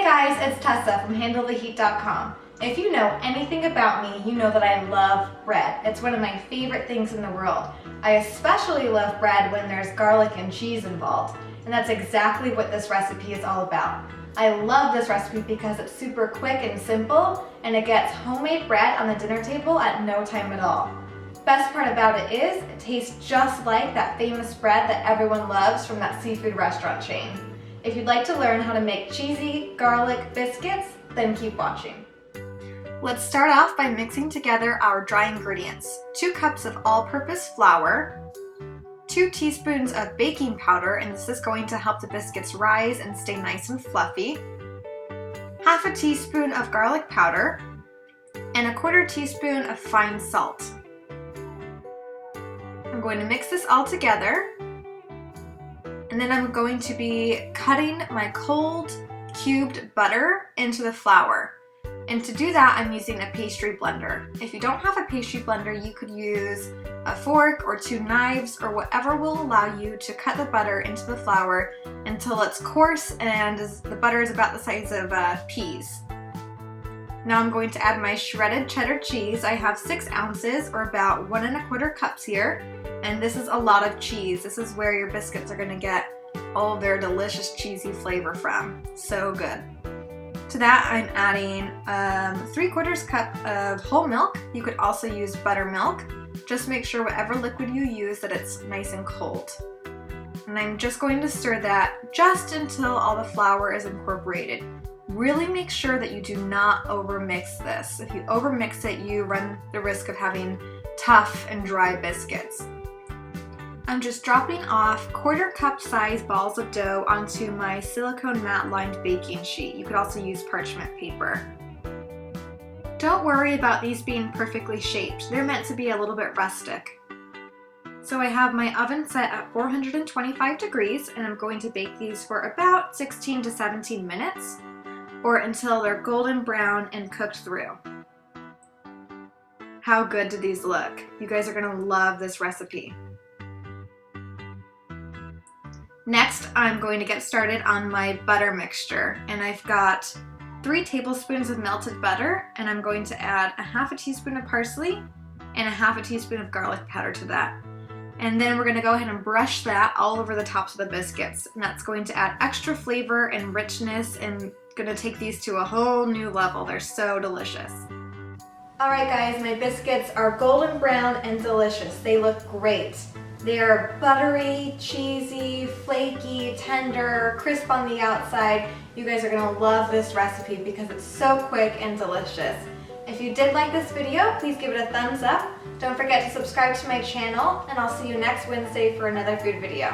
guys, it's Tessa from HandleTheHeat.com. If you know anything about me, you know that I love bread. It's one of my favorite things in the world. I especially love bread when there's garlic and cheese involved, and that's exactly what this recipe is all about. I love this recipe because it's super quick and simple, and it gets homemade bread on the dinner table at no time at all. Best part about it is, it tastes just like that famous bread that everyone loves from that seafood restaurant chain. If you'd like to learn how to make cheesy garlic biscuits, then keep watching. Let's start off by mixing together our dry ingredients. 2 cups of all-purpose flour, 2 teaspoons of baking powder, and this is going to help the biscuits rise and stay nice and fluffy, half a teaspoon of garlic powder, and 1/4 teaspoon of fine salt. I'm going to mix this all together, and then I'm going to be cutting my cold cubed butter into the flour. And to do that, I'm using a pastry blender. If you don't have a pastry blender, you could use a fork or 2 knives or whatever will allow you to cut the butter into the flour until it's coarse and the butter is about the size of peas. Now I'm going to add my shredded cheddar cheese. I have 6 ounces or about 1 1/4 cups here. And this is a lot of cheese. This is where your biscuits are gonna get all of their delicious cheesy flavor from. So good. To that, I'm adding 3/4 cup of whole milk. You could also use buttermilk. Just make sure whatever liquid you use that it's nice and cold. And I'm just going to stir that just until all the flour is incorporated. Really make sure that you do not overmix this. If you overmix it, you run the risk of having tough and dry biscuits. I'm just dropping off 1/4 cup size balls of dough onto my silicone mat lined baking sheet. You could also use parchment paper. Don't worry about these being perfectly shaped. They're meant to be a little bit rustic. So I have my oven set at 425 degrees and I'm going to bake these for about 16 to 17 minutes or until they're golden brown and cooked through. How good do these look? You guys are gonna love this recipe. Next, I'm going to get started on my butter mixture, and I've got 3 tablespoons of melted butter, and I'm going to add 1/2 teaspoon of parsley and 1/2 teaspoon of garlic powder to that. And then we're going to go ahead and brush that all over the tops of the biscuits, and that's going to add extra flavor and richness and going to take these to a whole new level. They're so delicious. Alright guys, my biscuits are golden brown and delicious. They look great. They are buttery, cheesy, flaky, tender, crisp on the outside. You guys are gonna love this recipe because it's so quick and delicious. If you did like this video, please give it a thumbs up. Don't forget to subscribe to my channel, and I'll see you next Wednesday for another food video.